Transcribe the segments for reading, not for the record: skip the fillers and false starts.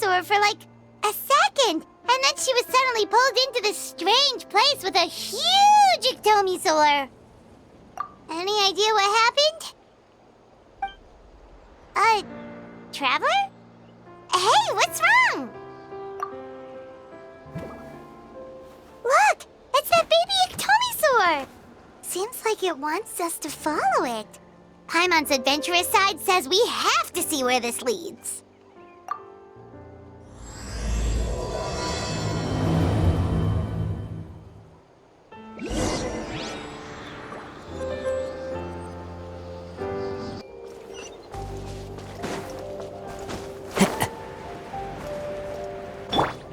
Tommysaur for like a second, and then she was suddenly pulled into this strange place with a huge Tommysaur. Any idea what happened? Traveler? Hey, what's wrong? Look, it's that baby Tommysaur. Seems like it wants us to follow it. Paimon's adventurous side says we have to see where this leads.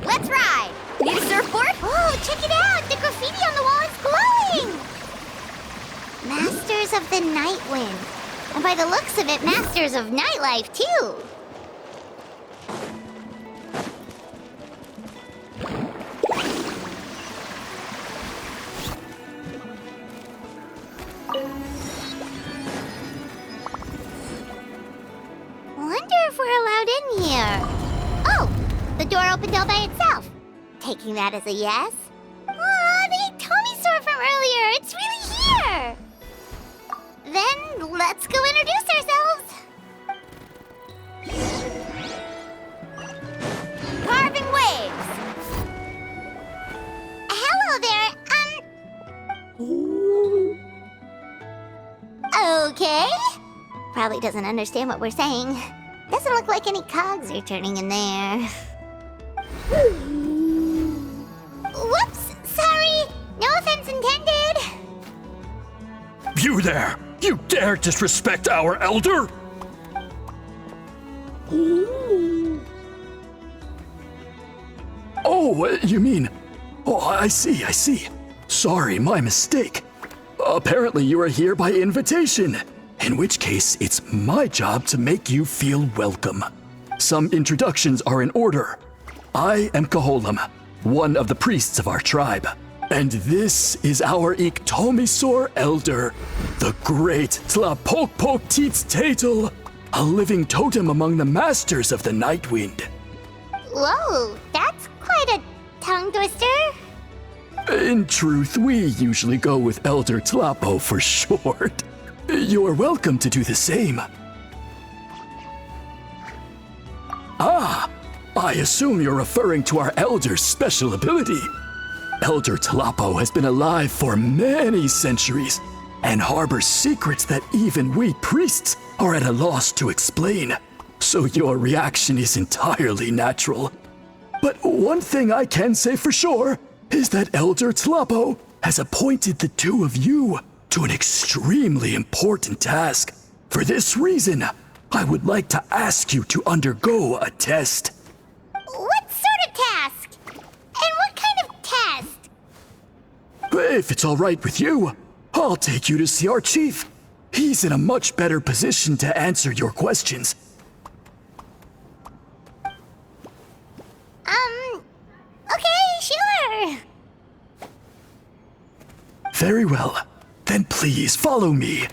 Let's ride! Need a surfboard? Oh, check it out! The graffiti on the wall is glowing! Masters of the Night Wind. And by the looks of it, masters of nightlife, too. Wonder if we're allowed in here. Oh, the door opened all by itself. Taking that as a yes. Aw, the Tommysaur from earlier. It's really here. Then let's go introduce ourselves. Carving waves! Hello there, Okay. Probably doesn't understand what we're saying. Doesn't look like any cogs are turning in there. Whoops, sorry. No offense intended. You there! You dare disrespect our elder? Oh, you mean... Oh, I see. Sorry, my mistake. Apparently you are here by invitation. In which case, it's my job to make you feel welcome. Some introductions are in order. I am Kaholam, one of the priests of our tribe. And this is our Tommysaur elder, the great Tlapokpok-Teets-Tatel, a living totem among the masters of the Night Wind. Whoa, that's quite a tongue twister. In truth, we usually go with Elder Tlapo for short. You're welcome to do the same. Ah, I assume you're referring to our elder's special ability. Elder Tlapo has been alive for many centuries and harbors secrets that even we priests are at a loss to explain. So your reaction is entirely natural. But one thing I can say for sure is that Elder Tlapo has appointed the two of you to an extremely important task. For this reason, I would like to ask you to undergo a test. What sort of task? And what kind of test? If it's all right with you, I'll take you to see our chief. He's in a much better position to answer your questions. Okay, sure. Very well. Then please follow me.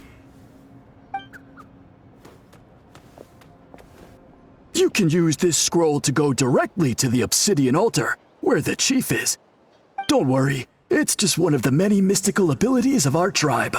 You can use this scroll to go directly to the obsidian altar, where the chief is. Don't worry, it's just one of the many mystical abilities of our tribe.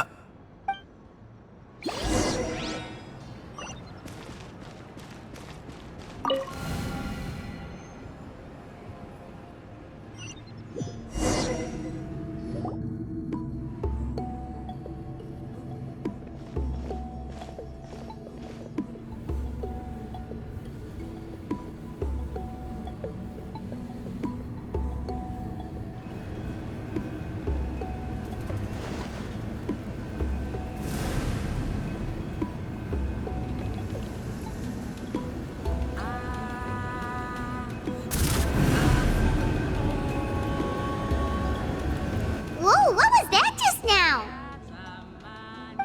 Whoa, what was that just now?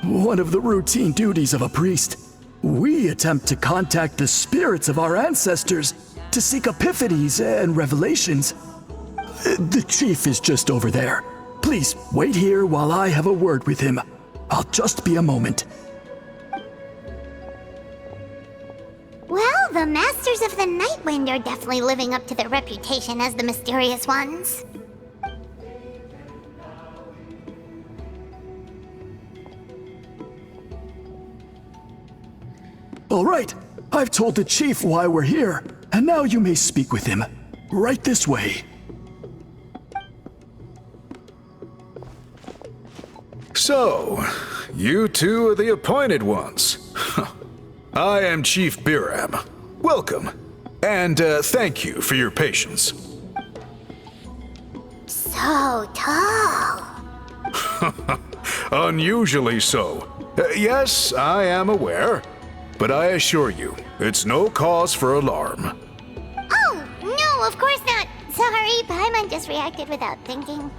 One of the routine duties of a priest. We attempt to contact the spirits of our ancestors to seek epiphanies and revelations. The chief is just over there. Please wait here while I have a word with him. I'll just be a moment. Well, the Masters of the Nightwind are definitely living up to their reputation as the mysterious ones. All right, I've told the chief why we're here, and now you may speak with him. Right this way. So, you two are the appointed ones. I am Chief Biram. Welcome, and thank you for your patience. So tall. Unusually so. Yes, I am aware, but I assure you, it's no cause for alarm. Oh, no, of course not. Sorry, Paimon just reacted without thinking.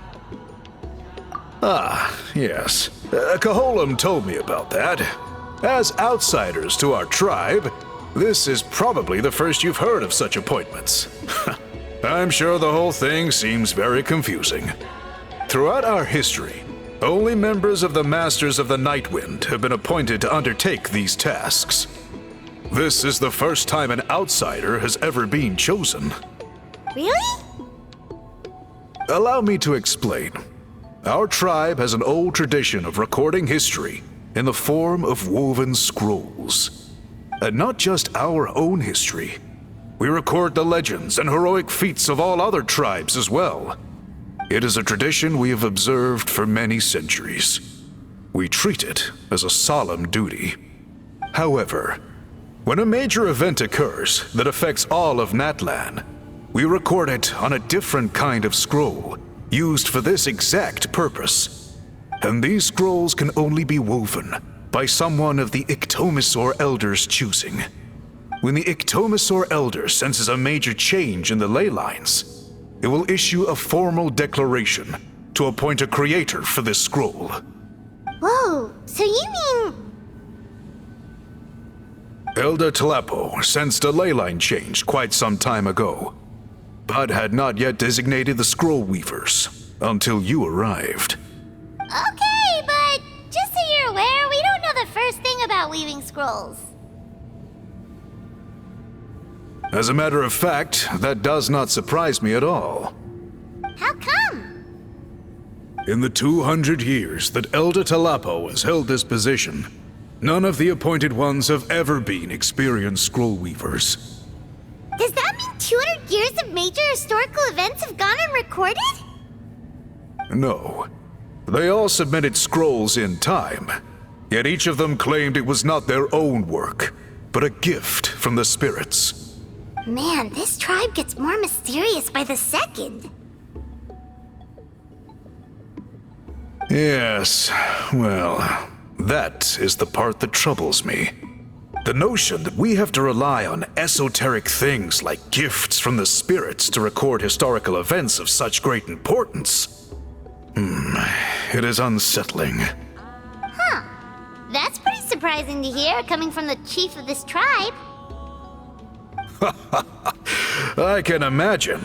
Ah, yes. Kaholam told me about that. As outsiders to our tribe, this is probably the first you've heard of such appointments. I'm sure the whole thing seems very confusing. Throughout our history, only members of the Masters of the Nightwind have been appointed to undertake these tasks. This is the first time an outsider has ever been chosen. Really? Allow me to explain. Our tribe has an old tradition of recording history in the form of woven scrolls. And not just our own history. We record the legends and heroic feats of all other tribes as well. It is a tradition we have observed for many centuries. We treat it as a solemn duty. However, when a major event occurs that affects all of Natlan, we record it on a different kind of scroll, used for this exact purpose. And these scrolls can only be woven by someone of the Iktomisor Elder's choosing. When the Iktomisor Elder senses a major change in the ley lines, it will issue a formal declaration to appoint a creator for this scroll. Whoa, so you mean... Elder Tlapo sensed a ley line change quite some time ago, but had not yet designated the scroll weavers until you arrived. Okay, but just so you're aware, we don't know the first thing about weaving scrolls. As a matter of fact, that does not surprise me at all. How come? In the 200 years that Elder Tlapo has held this position, none of the appointed ones have ever been experienced scroll weavers. Does that mean 200 years of major historical events have gone unrecorded? No. They all submitted scrolls in time, yet each of them claimed it was not their own work, but a gift from the spirits. Man, this tribe gets more mysterious by the second. Yes, well, that is the part that troubles me. The notion that we have to rely on esoteric things like gifts from the spirits to record historical events of such great importance. It is unsettling. Huh. That's pretty surprising to hear, coming from the chief of this tribe. I can imagine.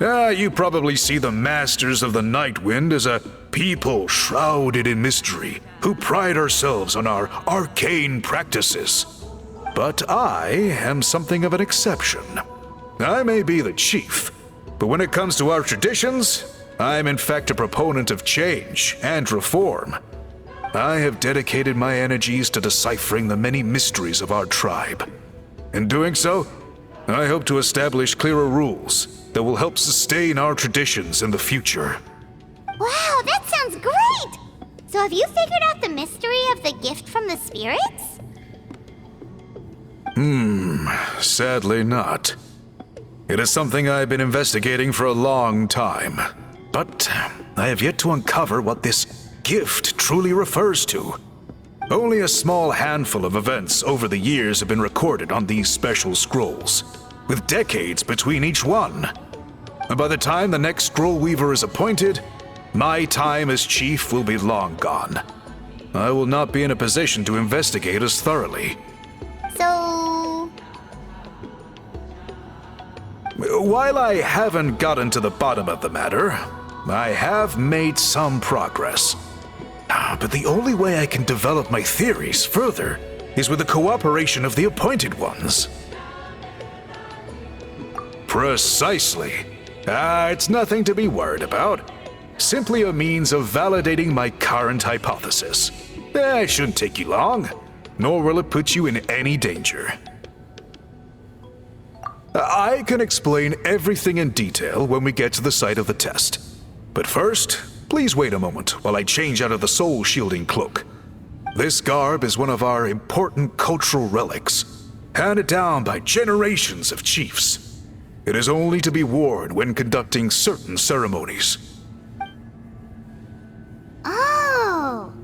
You probably see the Masters of the Nightwind as a people shrouded in mystery, who pride ourselves on our arcane practices. But I am something of an exception. I may be the chief, but when it comes to our traditions, I am in fact a proponent of change and reform. I have dedicated my energies to deciphering the many mysteries of our tribe. In doing so, I hope to establish clearer rules that will help sustain our traditions in the future. Wow, that sounds great! So have you figured out the mystery of the gift from the spirits? Sadly not. It is something I've been investigating for a long time, but I have yet to uncover what this gift truly refers to. Only a small handful of events over the years have been recorded on these special scrolls, with decades between each one. And by the time the next scroll weaver is appointed, my time as chief will be long gone. I will not be in a position to investigate as thoroughly. So... While I haven't gotten to the bottom of the matter, I have made some progress. But the only way I can develop my theories further is with the cooperation of the appointed ones. Precisely. It's nothing to be worried about. Simply a means of validating my current hypothesis. It shouldn't take you long, nor will it put you in any danger. I can explain everything in detail when we get to the site of the test. But first, please wait a moment while I change out of the soul-shielding cloak. This garb is one of our important cultural relics, handed down by generations of chiefs. It is only to be worn when conducting certain ceremonies. Oh!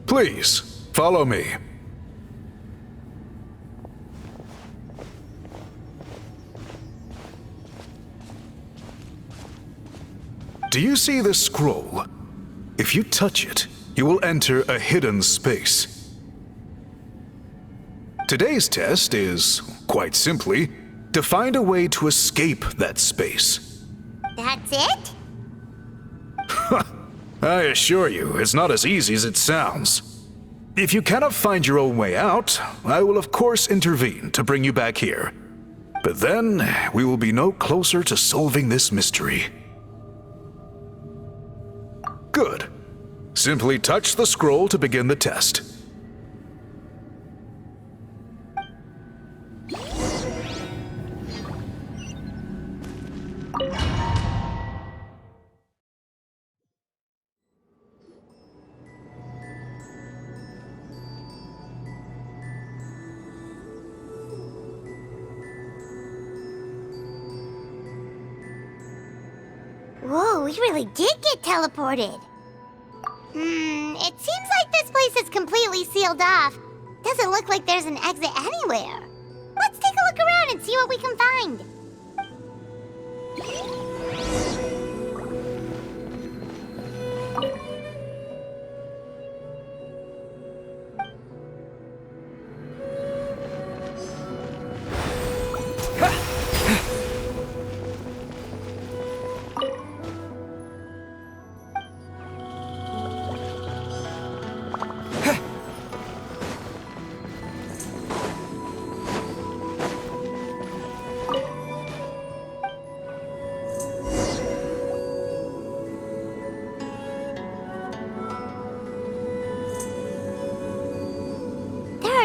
Please, follow me. Do you see this scroll? If you touch it, you will enter a hidden space. Today's test is, quite simply, to find a way to escape that space. That's it? I assure you, it's not as easy as it sounds. If you cannot find your own way out, I will of course intervene to bring you back here. But then, we will be no closer to solving this mystery. Good. Simply touch the scroll to begin the test. Whoa, we really did get teleported. It seems like this place is completely sealed off. Doesn't look like there's an exit anywhere. Let's take a look around and see what we can find.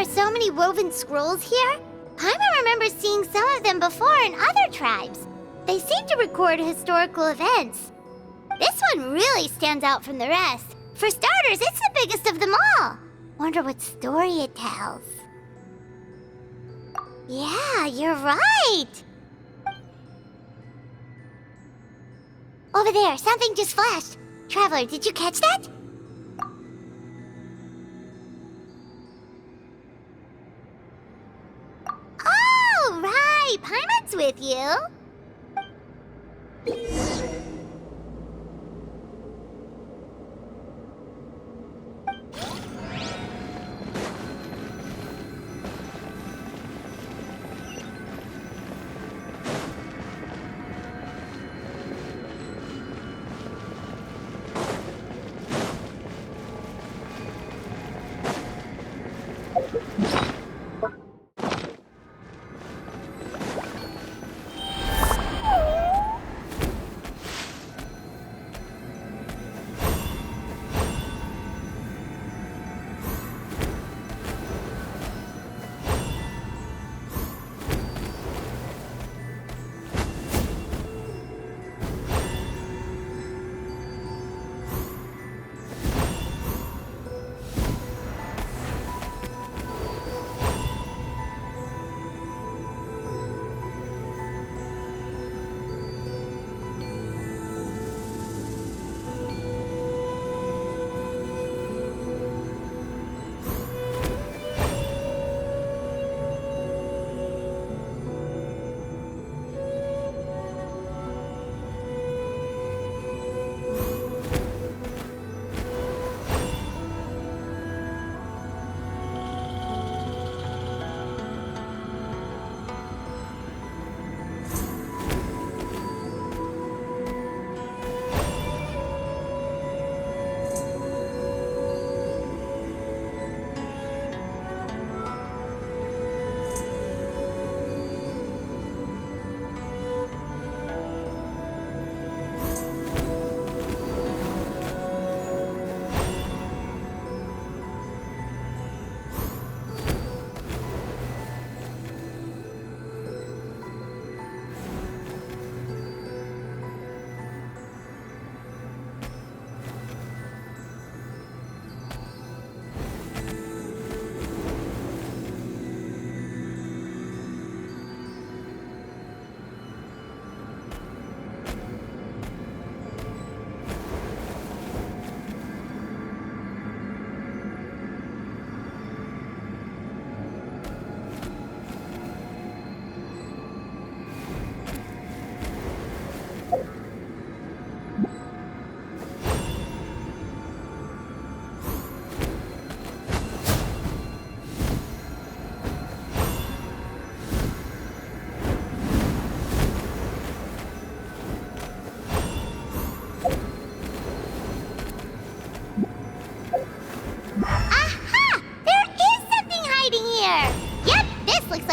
So many woven scrolls here? Paimon remembers seeing some of them before in other tribes. They seem to record historical events. This one really stands out from the rest. For starters, it's the biggest of them all. Wonder what story it tells. Yeah, you're right. Over there, something just flashed. Traveler, did you catch that? Oh, right! Paimon's with you.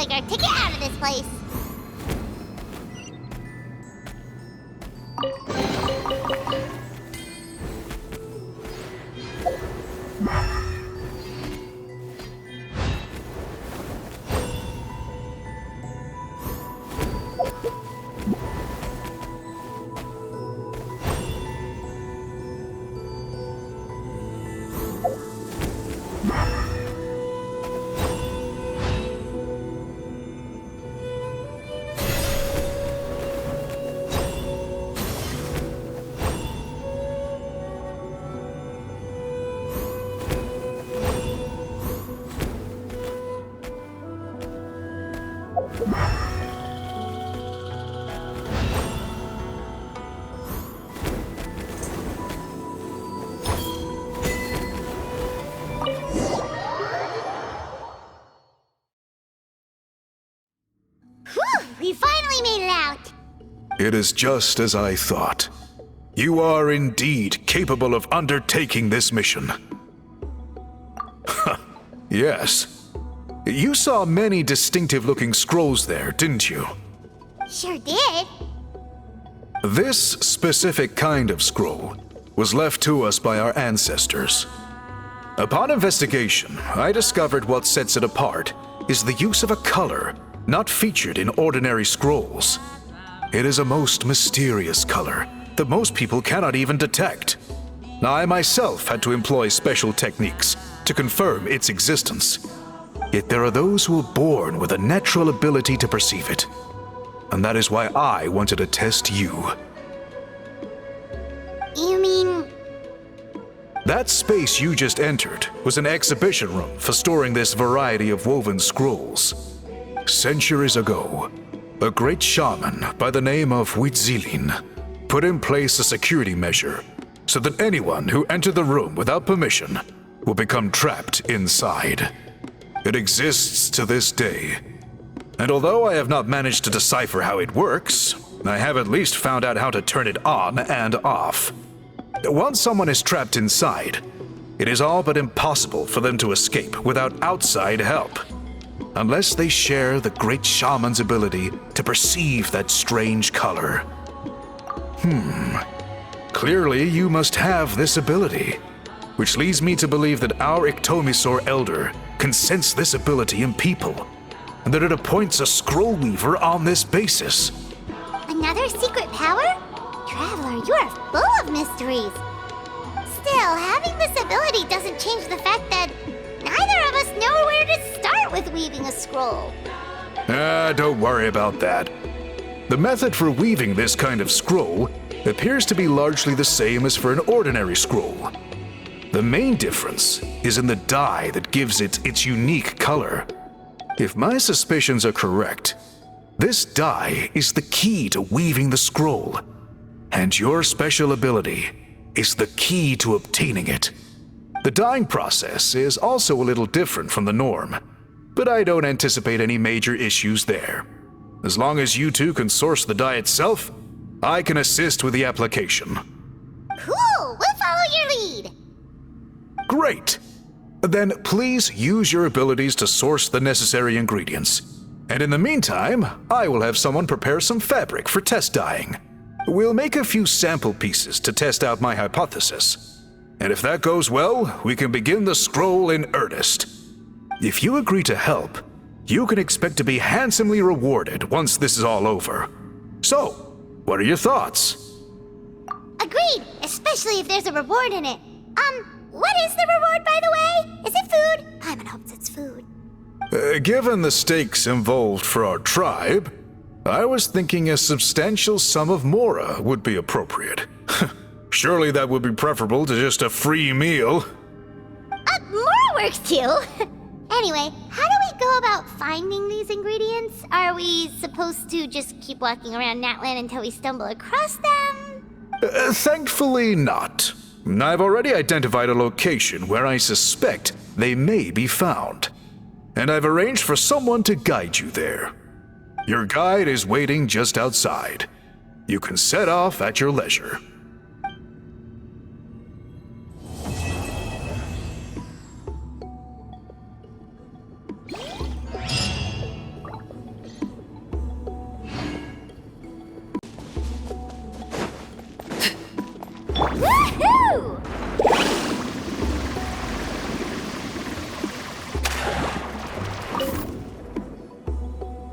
like our ticket out of this place. Whew! We finally made it out! It is just as I thought. You are indeed capable of undertaking this mission. Yes. You saw many distinctive-looking scrolls there, didn't you? Sure did. This specific kind of scroll was left to us by our ancestors. Upon investigation, I discovered what sets it apart is the use of a color not featured in ordinary scrolls. It is a most mysterious color that most people cannot even detect. I myself had to employ special techniques to confirm its existence. Yet there are those who are born with a natural ability to perceive it. And that is why I wanted to test you. You mean... That space you just entered was an exhibition room for storing this variety of woven scrolls. Centuries ago, a great shaman by the name of Citlali put in place a security measure so that anyone who entered the room without permission will become trapped inside. It exists to this day. And although I have not managed to decipher how it works, I have at least found out how to turn it on and off. Once someone is trapped inside, it is all but impossible for them to escape without outside help, unless they share the great shaman's ability to perceive that strange color. Clearly you must have this ability, which leads me to believe that our Ictomisaur Elder can sense this ability in people, and that it appoints a scroll weaver on this basis. Another secret power? Traveler, you are full of mysteries. Still, having this ability doesn't change the fact that neither of us know where to start with weaving a scroll. Don't worry about that. The method for weaving this kind of scroll appears to be largely the same as for an ordinary scroll. The main difference is in the dye that gives it its unique color. If my suspicions are correct, this dye is the key to weaving the scroll, and your special ability is the key to obtaining it. The dyeing process is also a little different from the norm, but I don't anticipate any major issues there. As long as you two can source the dye itself, I can assist with the application. Cool! We'll follow your lead! Great! Then please use your abilities to source the necessary ingredients. And in the meantime, I will have someone prepare some fabric for test dyeing. We'll make a few sample pieces to test out my hypothesis. And if that goes well, we can begin the scroll in earnest. If you agree to help, you can expect to be handsomely rewarded once this is all over. So, what are your thoughts? Agreed! Especially if there's a reward in it. What is the reward, by the way? Is it food? I'm in hopes it's food. Given the stakes involved for our tribe, I was thinking a substantial sum of mora would be appropriate. Surely that would be preferable to just a free meal. More works too! Anyway, how do we go about finding these ingredients? Are we supposed to just keep walking around Natlan until we stumble across them? Thankfully not. I've already identified a location where I suspect they may be found. And I've arranged for someone to guide you there. Your guide is waiting just outside. You can set off at your leisure.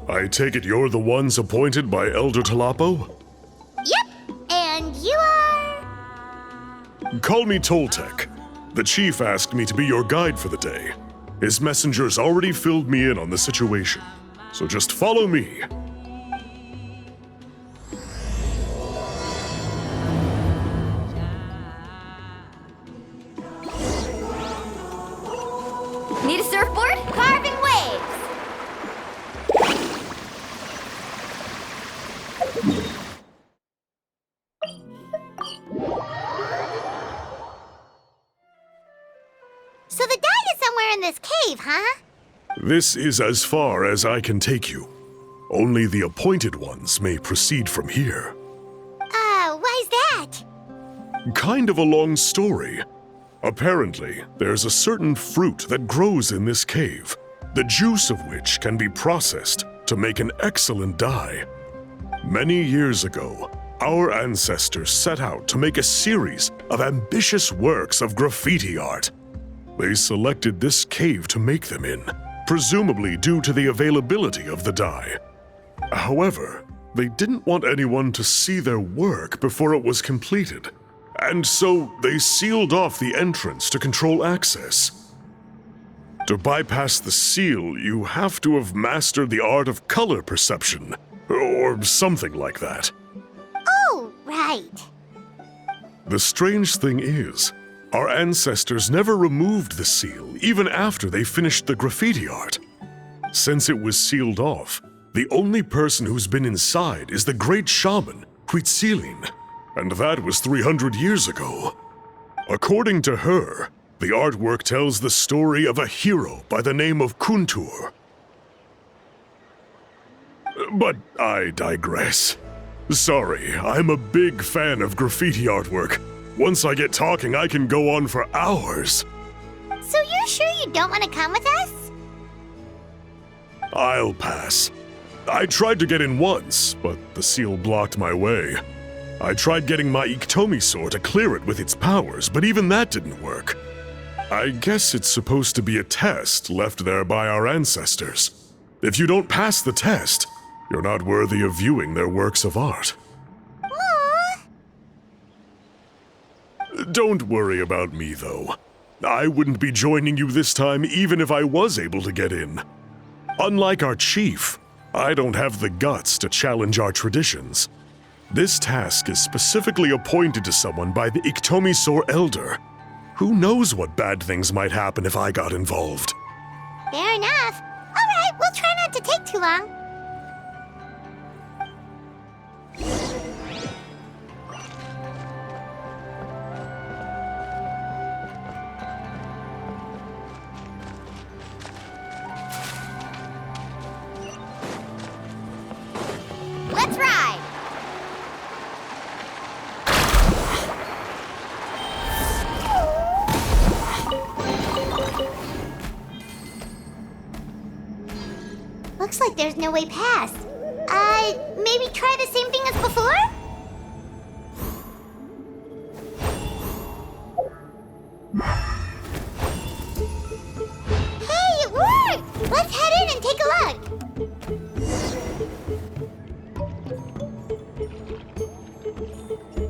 I take it you're the ones appointed by Elder Talapo? Yep, and you are... Call me Toltec. The chief asked me to be your guide for the day. His messengers already filled me in on the situation, so just follow me. Need a surfboard? Carving waves! So the dye is somewhere in this cave, huh? This is as far as I can take you. Only the appointed ones may proceed from here. Why's that? Kind of a long story. Apparently, there's a certain fruit that grows in this cave, the juice of which can be processed to make an excellent dye. Many years ago, our ancestors set out to make a series of ambitious works of graffiti art. They selected this cave to make them in, presumably due to the availability of the dye. However, they didn't want anyone to see their work before it was completed, and so they sealed off the entrance to control access. To bypass the seal, you have to have mastered the art of color perception, or something like that. Oh, right. The strange thing is, our ancestors never removed the seal even after they finished the graffiti art. Since it was sealed off, the only person who's been inside is the great shaman, Citlali, and that was 300 years ago. According to her, the artwork tells the story of a hero by the name of Kuntur. But I digress. Sorry, I'm a big fan of graffiti artwork. Once I get talking, I can go on for hours. So you're sure you don't want to come with us? I'll pass. I tried to get in once, but the seal blocked my way. I tried getting my Iktomi to clear it with its powers, but even that didn't work. I guess it's supposed to be a test left there by our ancestors. If you don't pass the test, you're not worthy of viewing their works of art. Aww. Don't worry about me, though. I wouldn't be joining you this time even if I was able to get in. Unlike our chief, I don't have the guts to challenge our traditions. This task is specifically appointed to someone by the Iktomi Elder. Who knows what bad things might happen if I got involved? Fair enough. All right, we'll try not to take too long. Let's ride! Looks like there's no way past. Maybe try the same thing as before? Hey, it worked! Let's head in and take a look.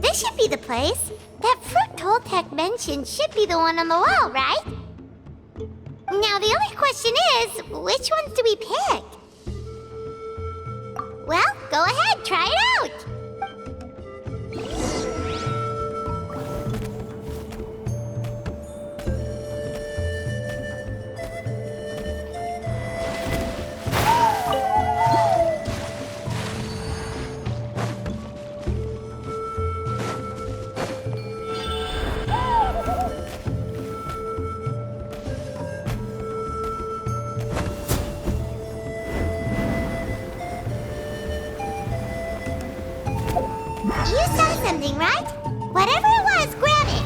This should be the place. That fruit Toltec mentioned should be the one on the wall, right? Now, the only question is, which ones do we pick? Well, go ahead, try it out! You saw something, right? Whatever it was, grab it!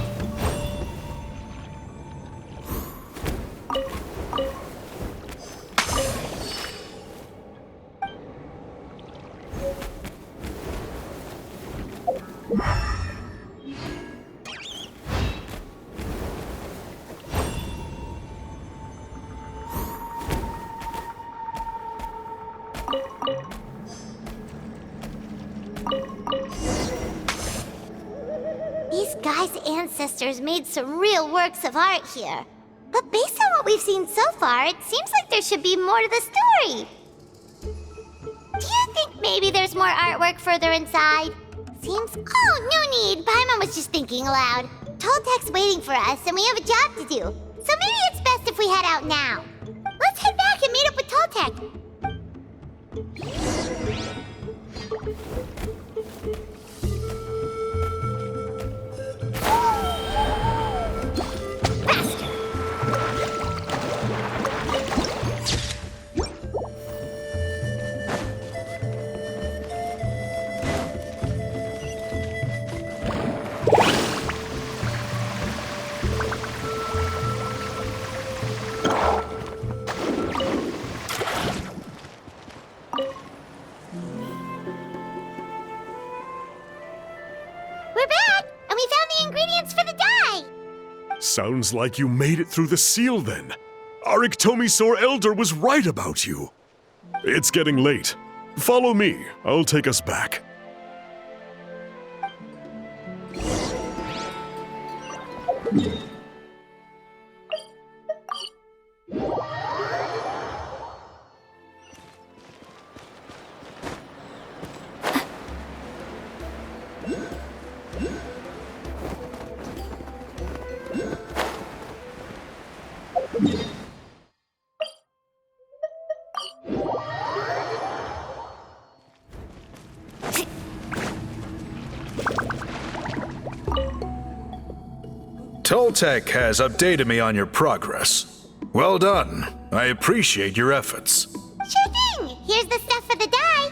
Guy's ancestors made some real works of art here. But based on what we've seen so far, it seems like there should be more to the story. Do you think maybe there's more artwork further inside? Seems... Oh, no need. Paimon was just thinking aloud. Toltek's waiting for us, and we have a job to do. So maybe it's best if we head out now. Let's head back and meet up with Toltek. We're back, and we found the ingredients for the dye! Sounds like you made it through the seal then. Our Iktomisaur Elder was right about you. It's getting late. Follow me. I'll take us back. Toltek has updated me on your progress. Well done. I appreciate your efforts. Sure thing! Here's the stuff for the dye.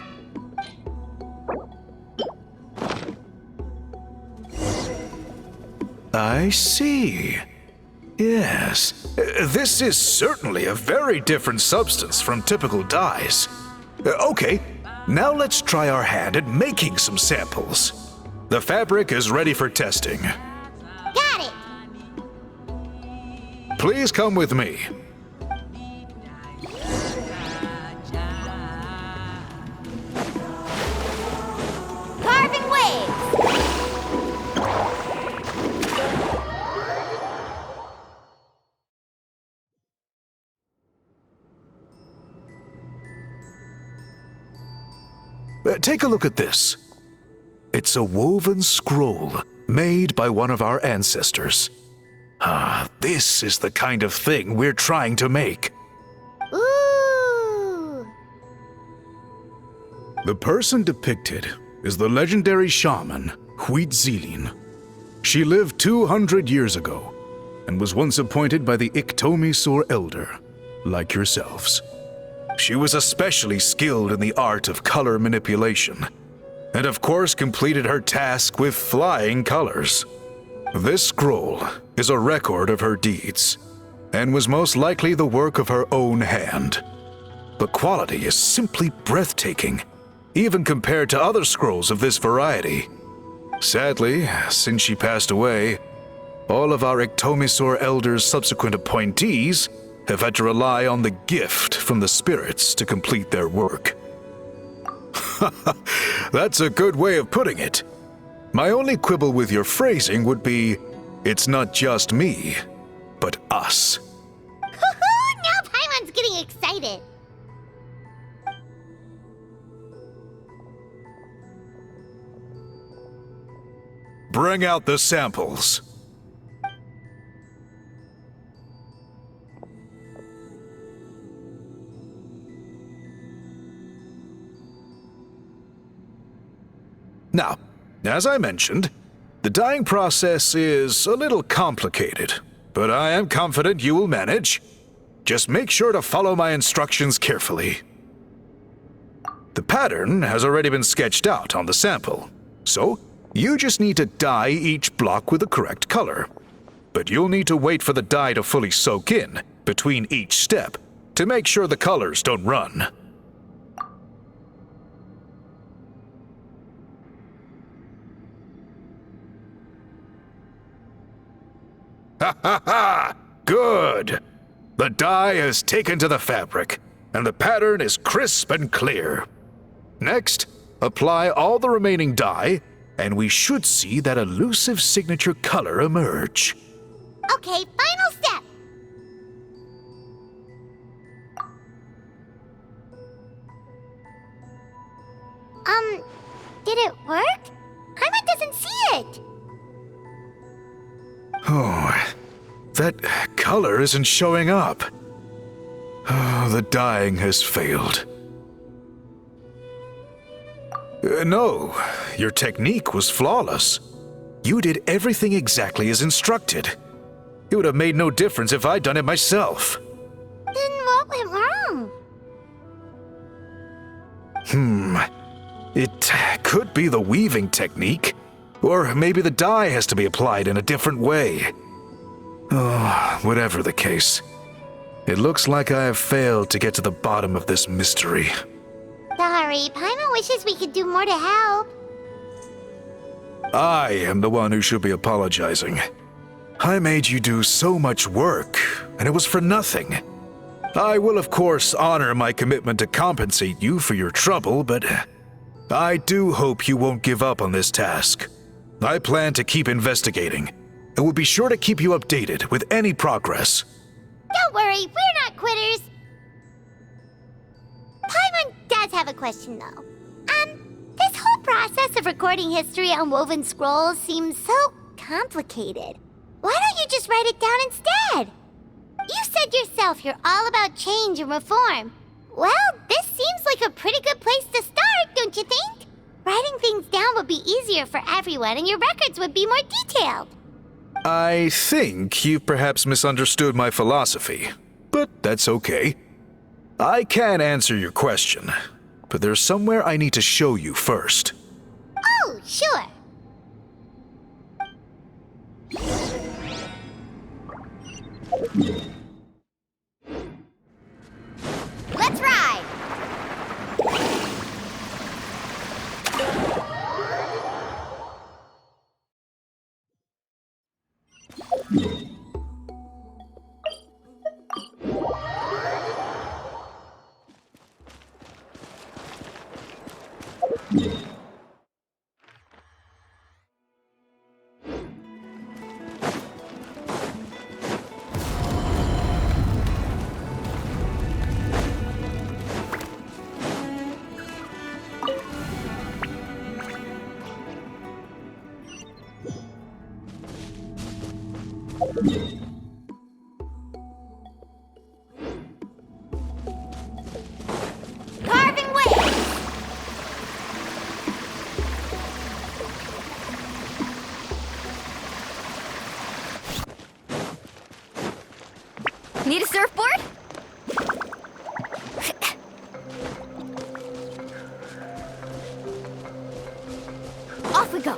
I see. Yes. This is certainly a very different substance from typical dyes. Okay, now let's try our hand at making some samples. The fabric is ready for testing. Got it! Please come with me. Carving waves! Take a look at this. It's a woven scroll made by one of our ancestors. This is the kind of thing we're trying to make. Ooh! The person depicted is the legendary shaman, Huitzilin. She lived 200 years ago and was once appointed by the Iktomisaur Elder, like yourselves. She was especially skilled in the art of color manipulation, and of course completed her task with flying colors. This scroll is a record of her deeds, and was most likely the work of her own hand. The quality is simply breathtaking, even compared to other scrolls of this variety. Sadly, since she passed away, all of our Iktomisaur Elder's subsequent appointees have had to rely on the gift from the spirits to complete their work. That's a good way of putting it. My only quibble with your phrasing would be, it's not just me, but us. Now Paimon's getting excited. Bring out the samples. Now, as I mentioned, the dyeing process is a little complicated, but I am confident you will manage. Just make sure to follow my instructions carefully. The pattern has already been sketched out on the sample, so you just need to dye each block with the correct color. But you'll need to wait for the dye to fully soak in between each step to make sure the colors don't run. Ha ha ha! Good! The dye has taken to the fabric, and the pattern is crisp and clear. Next, apply all the remaining dye and we should see that elusive signature color emerge. Okay, final step. Did it work? Paimon doesn't see it. Oh, that color isn't showing up. Oh, the dyeing has failed. No, your technique was flawless. You did everything exactly as instructed. It would have made no difference if I'd done it myself. Then what went wrong? It could be the weaving technique, or maybe the dye has to be applied in a different way. Oh, whatever the case, it looks like I have failed to get to the bottom of this mystery. Sorry, Paimon wishes we could do more to help. I am the one who should be apologizing. I made you do so much work, and it was for nothing. I will, of course, honor my commitment to compensate you for your trouble, but I do hope you won't give up on this task. I plan to keep investigating, and will be sure to keep you updated with any progress. Don't worry, we're not quitters. Paimon does have a question, though. This whole process of recording history on woven scrolls seems so complicated. Why don't you just write it down instead? You said yourself you're all about change and reform. Well, this seems like a pretty good place to start, don't you think? Writing things down would be easier for everyone, and your records would be more detailed. I think you've perhaps misunderstood my philosophy, but that's okay. I can answer your question, but there's somewhere I need to show you first. Oh, sure. Let's ride! Carving waves! Need a surfboard? Off we go.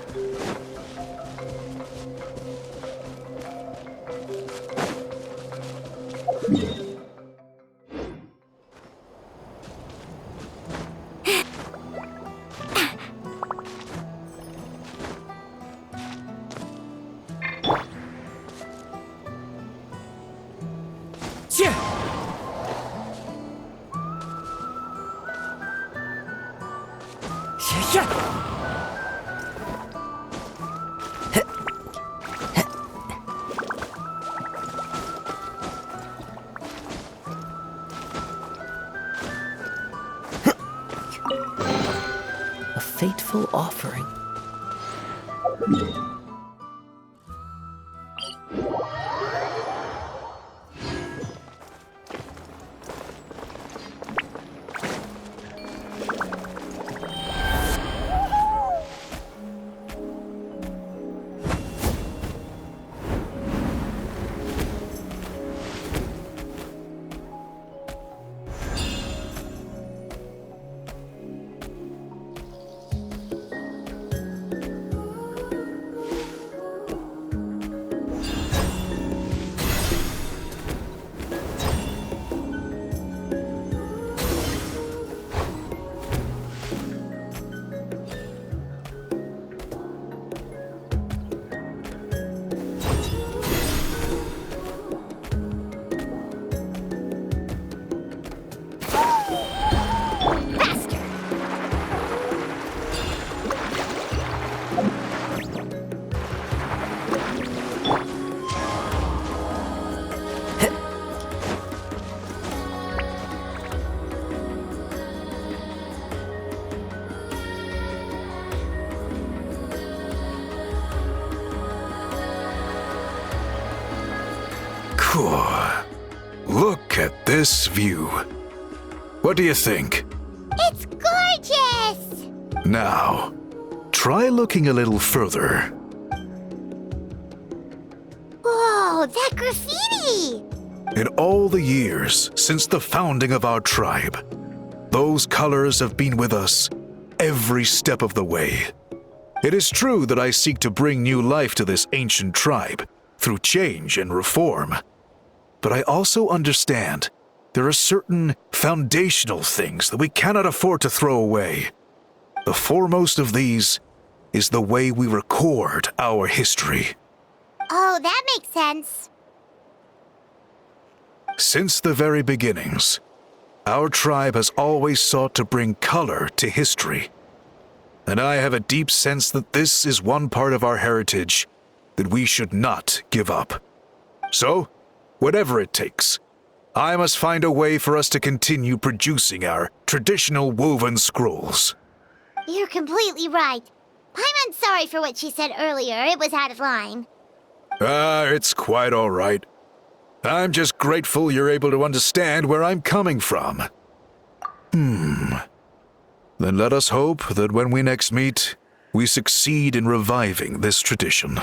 A fateful offering. Look at this view. What do you think? It's gorgeous! Now, try looking a little further. Whoa, that graffiti! In all the years since the founding of our tribe, those colors have been with us every step of the way. It is true that I seek to bring new life to this ancient tribe through change and reform. But I also understand there are certain foundational things that we cannot afford to throw away. The foremost of these is the way we record our history. Oh, that makes sense. Since the very beginnings, our tribe has always sought to bring color to history. And I have a deep sense that this is one part of our heritage that we should not give up. So, whatever it takes, I must find a way for us to continue producing our traditional woven scrolls. You're completely right. Paimon's sorry for what she said earlier. It was out of line. It's quite all right. I'm just grateful you're able to understand where I'm coming from. Then let us hope that when we next meet, we succeed in reviving this tradition.